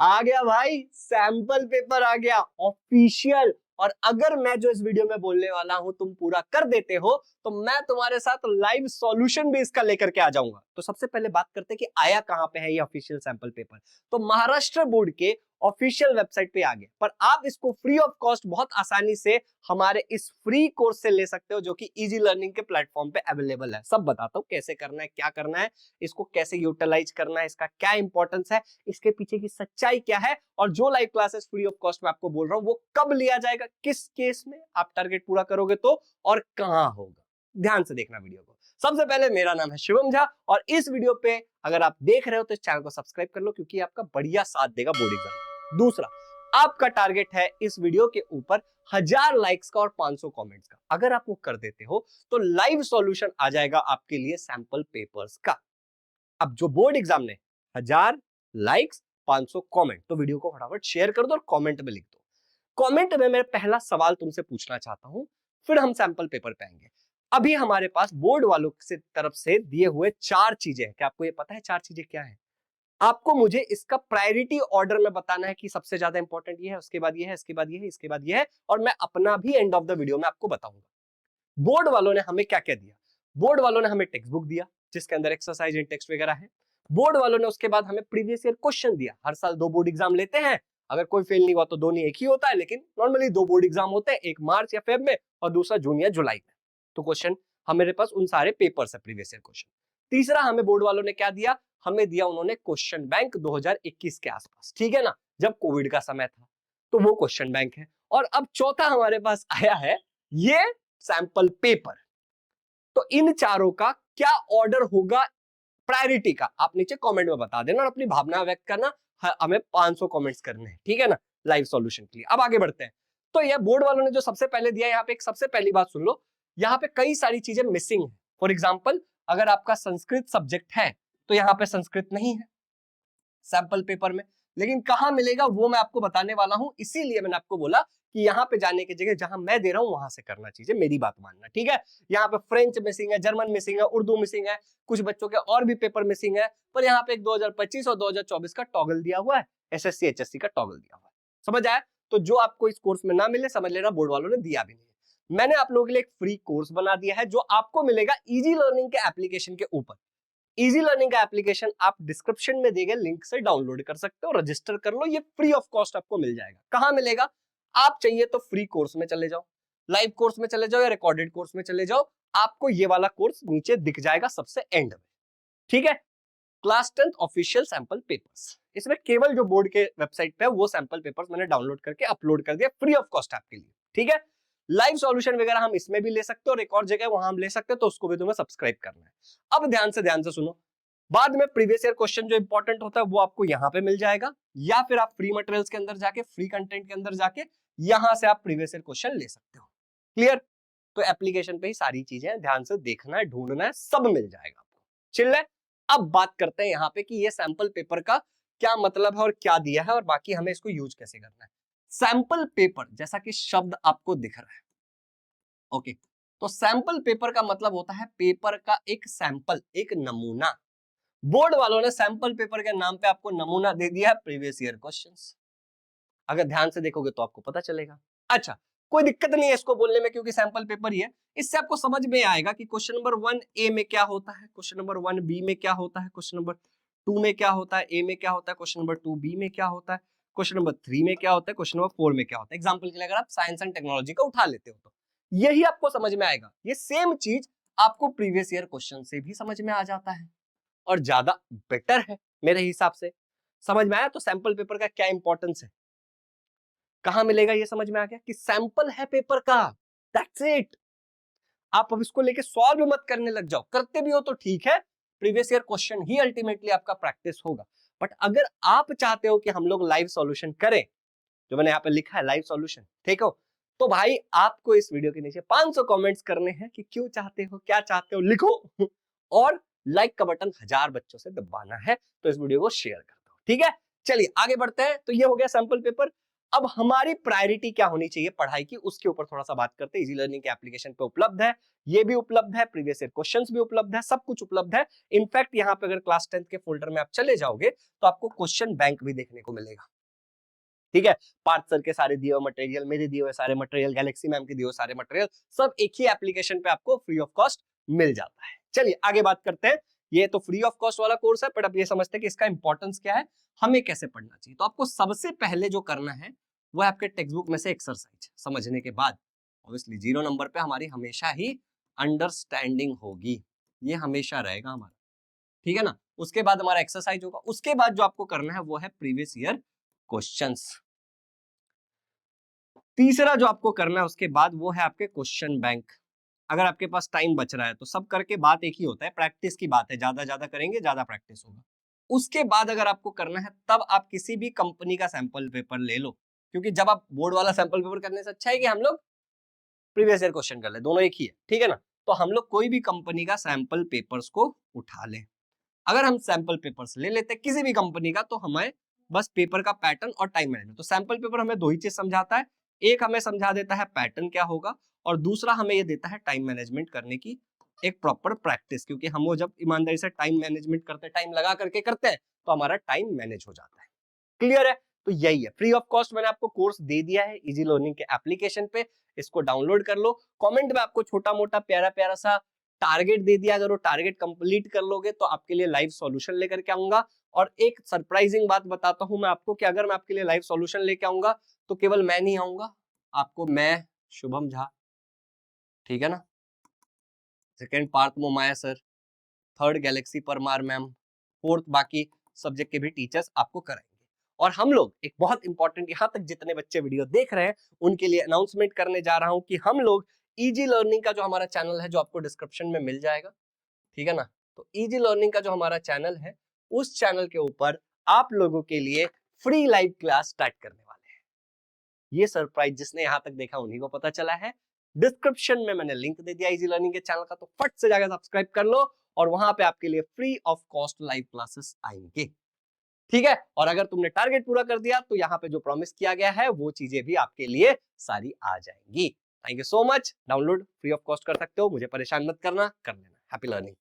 आ गया भाई, sample paper आ गया ऑफिशियल। और अगर मैं जो इस वीडियो में बोलने वाला हूं तुम पूरा कर देते हो तो मैं तुम्हारे साथ लाइव सॉल्यूशन भी इसका लेकर के आ जाऊंगा। तो सबसे पहले बात करते हैं कि आया कहां पे है ये ऑफिशियल सैंपल पेपर। तो महाराष्ट्र बोर्ड के ऑफिशियल वेबसाइट पे आ गया, पर आप इसको फ्री ऑफ कॉस्ट बहुत आसानी से हमारे इस फ्री कोर्स से ले सकते हो जो कि इजी लर्निंग के प्लेटफॉर्म पे अवेलेबल है। सब बताता हूं कैसे करना है, क्या करना है, इसको कैसे यूटिलाइज करना है, इसका क्या इंपॉर्टेंस है, इसके पीछे की सच्चाई क्या है, और जो live classes free of cost में आपको बोल रहा हूं वो कब लिया जाएगा, किस केस में आप टारगेट पूरा करोगे तो, और कहां होगा। ध्यान से देखना वीडियो को। सबसे पहले मेरा नाम है शिवम झा और इस वीडियो पे अगर आप देख रहे हो तो इस चैनल को सब्सक्राइब कर लो क्योंकि आपका बढ़िया साथ देगा बोर्ड एग्जाम। दूसरा, आपका टारगेट है इस वीडियो के ऊपर 1000 लाइक्स का और 500 कमेंट्स का। अगर आप वो कर देते हो तो लाइव सॉल्यूशन आ जाएगा आपके लिए सैंपल पेपर्स का। अब जो बोर्ड एग्जाम ने 1000 लाइक्स 500 कमेंट, तो वीडियो को फटाफट शेयर कर दो और कमेंट में लिख दो। कमेंट में मैं पहला सवाल तुमसे पूछना चाहता हूं, फिर हम सैंपल पेपर पे आएंगे। अभी हमारे पास बोर्ड वालों से तरफ से दिए हुए 4 चीजें हैं। क्या आपको ये पता है 4 चीजें क्या है? आपको मुझे इसका प्रायोरिटी ऑर्डर में बताना है कि सबसे ज्यादा इंपॉर्टेंट ये है, उसके बाद ये है, इसके बाद ये है, इसके बाद ये है, और मैं अपना भी एंड ऑफ द वीडियो में आपको बताऊंगा। बोर्ड वालों ने हमें क्या क्या दिया? बोर्ड वालों ने हमें टेक्स्ट बुक दिया जिसके अंदर एक्सरसाइज एंड टेक्स्ट वगैरह है। बोर्ड वालों ने उसके बाद हमें प्रीवियस ईयर क्वेश्चन दिया। हर साल 2 बोर्ड एग्जाम लेते हैं, अगर कोई फेल नहीं हुआ तो 2 नहीं 1 ही होता है, लेकिन नॉर्मली 2 बोर्ड एग्जाम होते हैं, एक मार्च या फेब में और दूसरा जून या जुलाई में। तो क्वेश्चन हमारे पास उन सारे पेपर्स है प्रीवियस ईयर क्वेश्चन। तीसरा, हमें बोर्ड वालों ने क्या दिया? हमें दिया उन्होंने क्वेश्चन बैंक 2021 के आसपास, ठीक है ना, जब कोविड का समय था, तो वो क्वेश्चन बैंक है। और अब चौथा हमारे पास आया है ये सैंपल पेपर। तो इन चारों का क्या ऑर्डर होगा प्रायोरिटी का, आप नीचे कमेंट में बता देना और अपनी भावना व्यक्त करना। हमें 500 कमेंट्स करने हैं, ठीक है ना, लाइव सॉल्यूशन के लिए। अब आगे बढ़ते हैं। तो ये बोर्ड वालों ने जो सबसे पहले दिया, यहाँ पे एक सबसे पहली बात सुन लो, यहाँ पे कई सारी चीजें मिसिंग है। फॉर एग्जाम्पल, अगर आपका संस्कृत सब्जेक्ट है तो यहाँ पे संस्कृत नहीं है सैंपल पेपर में, लेकिन कहां मिलेगा वो मैं आपको बताने वाला हूं। इसीलिए मैंने आपको बोला कि यहां पे जाने की जगह जहां मैं दे रहा हूं वहां से करना चीजें, मेरी बात मानना, ठीक है। यहाँ पे फ्रेंच मिसिंग है, जर्मन मिसिंग है, उर्दू मिसिंग है, कुछ बच्चों के और भी पेपर मिसिंग है, पर यहाँ पे एक 2025 और 2024 का टॉगल दिया हुआ है, एसएससी एचएससी का टॉगल दिया हुआ है। समझ आया? तो जो आपको इस कोर्स में ना मिले समझ लेना बोर्ड वालों ने दिया भी नहीं है। मैंने आप लोगों के लिए एक फ्री कोर्स बना दिया है जो आपको मिलेगा इजी लर्निंग के एप्लीकेशन के ऊपर। इजी लर्निंग का एप्लीकेशन आप डिस्क्रिप्शन में दिए गए लिंक से डाउनलोड कर सकते हो, रजिस्टर कर लो, ये फ्री ऑफ कॉस्ट आपको मिल जाएगा। कहां मिलेगा? आप चाहिए तो फ्री कोर्स में चले जाओ, लाइव कोर्स में चले जाओ या रिकॉर्डेड कोर्स में चले जाओ, आपको ये वाला कोर्स नीचे दिख जाएगा सबसे एंड में, ठीक है। Class 10th official sample papers, इसमें केवल जो बोर्ड के वेबसाइट पे है वो सैंपल पेपर्स मैंने डाउनलोड करके अपलोड कर दिया फ्री ऑफ कॉस्ट आपके लिए, ठीक है। लाइव सॉल्यूशन वगैरह हम इसमें भी ले सकते हो और एक और जगह वहां हम ले सकते हो, तो उसको भी तुम्हें सब्सक्राइब करना है। अब ध्यान से सुनो, बाद में प्रीवियस ईयर क्वेश्चन जो इंपॉर्टेंट होता है वो आपको यहां पे मिल जाएगा, या फिर आप फ्री मटेरियल्स के अंदर जाके, फ्री कंटेंट के अंदर जाके यहां से आप प्रीवियस ईयर क्वेश्चन ले सकते हो। क्लियर? तो एप्लीकेशन पे ही सारी चीजें ध्यान से देखना है, ढूंढना है, सब मिल जाएगा आपको। चिल्ले। अब बात करते हैं यहाँ पे कि ये सैंपल पेपर का क्या मतलब है और क्या दिया है और बाकी हमें इसको यूज कैसे करना है। सैंपल पेपर जैसा कि शब्द आपको दिख रहा है, ओके, तो सैंपल पेपर का मतलब होता है पेपर का एक सैंपल, एक नमूना। बोर्ड वालों ने सैंपल पेपर के नाम पे आपको नमूना दे दिया है प्रीवियस ईयर क्वेश्चंस। अगर ध्यान से देखोगे तो आपको पता चलेगा। अच्छा, कोई दिक्कत नहीं है इसको बोलने में क्योंकि सैंपल पेपर ही है। इससे आपको समझ में आएगा कि क्वेश्चन नंबर 1 ए में क्या होता है, क्वेश्चन नंबर 1 बी में क्या होता है, क्वेश्चन नंबर 2 में क्या होता है, ए में क्या होता है, क्वेश्चन नंबर 2 बी में क्या होता है, क्वेश्चन नंबर 3 में क्या होता है, क्वेश्चन नंबर 4 में क्या होता है। एग्जाम्पल के लिए अगर आप साइंस एंड टेक्नोलॉजी का उठा लेते हो तो यही आपको समझ में आएगा। ये सेम चीज आपको प्रीवियस ईयर क्वेश्चन से भी समझ में आ जाता है और ज्यादा बेटर है मेरे हिसाब से। समझ में आया? तो सैंपल पेपर का क्या इंपॉर्टेंस है, कहां मिलेगा, ये समझ में आ गया कि सैंपल है पेपर का, दैट्स इट। आप अब इसको लेके सॉल्व मत करने लग जाओ, करते भी हो तो ठीक है, प्रीवियस ईयर क्वेश्चन ही अल्टीमेटली आपका प्रैक्टिस होगा। बट अगर आप चाहते हो कि हम लोग लाइव सॉल्यूशन करें, जो मैंने यहाँ पे लिखा है लाइव सॉल्यूशन, ठीक हो, तो भाई आपको इस वीडियो के नीचे 500 कमेंट्स करने हैं कि क्यों चाहते हो, क्या चाहते हो, लिखो और लाइक का बटन 1000 बच्चों से दबाना है। तो इस वीडियो को शेयर कर दो, ठीक है। चलिए आगे बढ़ते हैं। तो ये हो गया सैंपल पेपर। अब हमारी प्रायोरिटी क्या होनी चाहिए पढ़ाई की, उसके ऊपर थोड़ा सा बात करते हैं। इजी लर्निंग के एप्लीकेशन पे उपलब्ध है, ये भी उपलब्ध है, प्रीवियस ईयर क्वेश्चंस भी उपलब्ध है, सब कुछ उपलब्ध है। इनफैक्ट यहाँ पे अगर क्लास 10th के फोल्डर में आप चले जाओगे तो आपको क्वेश्चन बैंक भी देखने को मिलेगा। ठीक है, पार्थ सर के सारे दिए हुए मटेरियल, मेरे दिए हुए सारे मटेरियल, गैलेक्सी मैम के दिए हुए सारे मटेरियल, सब एक ही एप्लीकेशन पे आपको फ्री ऑफ कॉस्ट मिल जाता है। चलिए आगे बात करते हैं। ये तो फ्री ऑफ कॉस्ट वाला कोर्स है, बट अब ये समझते हैं कि इसका इंपॉर्टेंस क्या है, हमें कैसे पढ़ना चाहिए। तो आपको सबसे पहले जो करना है वो है आपके टेक्स्ट बुक में से एक्सरसाइज समझने के बाद ऑब्वियसली 0 नंबर पे हमारी हमेशा ही अंडरस्टैंडिंग होगी, ये हमेशा रहेगा हमारा, ठीक है ना। उसके बाद हमारा एक्सरसाइज होगा, उसके बाद जो आपको करना है वो है प्रीवियस ईयर क्वेश्चंस। तीसरा जो आपको करना है उसके बाद वो है आपके क्वेश्चन बैंक। अगर आपके पास टाइम बच रहा है तो सब करके बात एक ही होता है, प्रैक्टिस की बात है, ज्यादा ज्यादा करेंगे ज्यादा प्रैक्टिस होगा। उसके बाद अगर आपको करना है तब आप किसी भी कंपनी का सैंपल पेपर ले लो, क्योंकि जब आप बोर्ड वाला सैंपल पेपर करने से अच्छा है कि हम लोग प्रीवियस ईयर क्वेश्चन कर ले, दोनों एक ही है, ठीक है ना। तो हम लोग कोई भी कंपनी का सैंपल पेपर्स को उठा लें। अगर हम सैंपल पेपर्स ले लेते हैं किसी भी कंपनी का तो हमें बस पेपर का पैटर्न और टाइम मैनेजमेंट, तो सैंपल पेपर हमें दो ही चीज समझाता है, एक हमें समझा देता है पैटर्न क्या होगा और दूसरा हमें ये देता है टाइम मैनेजमेंट करने की एक प्रॉपर प्रैक्टिस, क्योंकि हम वो जब ईमानदारी से टाइम मैनेजमेंट करते हैं, टाइम लगा करके करते हैं तो हमारा टाइम मैनेज हो जाता है। क्लियर है? तो यही है, फ्री ऑफ कॉस्ट मैंने आपको कोर्स दे दिया है इजी लर्निंग के एप्लीकेशन पे, इसको डाउनलोड कर लो। कमेंट में आपको छोटा मोटा प्यारा प्यारा सा टारगेट दे दिया, अगर वो टारगेट कंप्लीट कर लोगे तो आपके लिए लाइव सॉल्यूशन लेकर के आऊंगा। और एक सरप्राइजिंग बात बताता हूं मैं आपको कि अगर मैं आपके लिए लाइव सॉल्यूशन लेके आऊंगा तो केवल मैं नहीं आऊंगा, आपको मैं, शुभम झा, ठीक है ना, second Parth Momaya sir, third Galaxy Parmar ma'am, fourth बाकी सब्जेक्ट के भी टीचर्स आपको कराएंगे। और हम लोग एक बहुत इंपॉर्टेंट, यहां तक जितने बच्चे वीडियो देख रहे हैं उनके लिए अनाउंसमेंट करने जा रहा हूं कि हम लोग इजी लर्निंग का जो हमारा चैनल है, जो आपको डिस्क्रिप्शन में मिल जाएगा, ठीक है ना, तो इजी लर्निंग का जो हमारा चैनल है उस चैनल के ऊपर आप लोगों के लिए फ्री लाइव क्लास स्टार्ट करने वाले हैं। ये सरप्राइज जिसने यहां तक देखा उन्हीं को पता चला है। डिस्क्रिप्शन में मैंने लिंक दे दिया इजी लर्निंग के चैनल का, तो फट से जाकर सब्सक्राइब कर लो और वहां पे आपके लिए free of cost live classes आएंगे, ठीक है। और अगर तुमने टारगेट पूरा कर दिया तो यहाँ पे जो प्रॉमिस किया गया है वो चीजें भी आपके लिए सारी आ जाएंगी। Thank you so much. Download free of cost कर सकते हो, मुझे परेशान मत करना, कर लेना। Happy learning.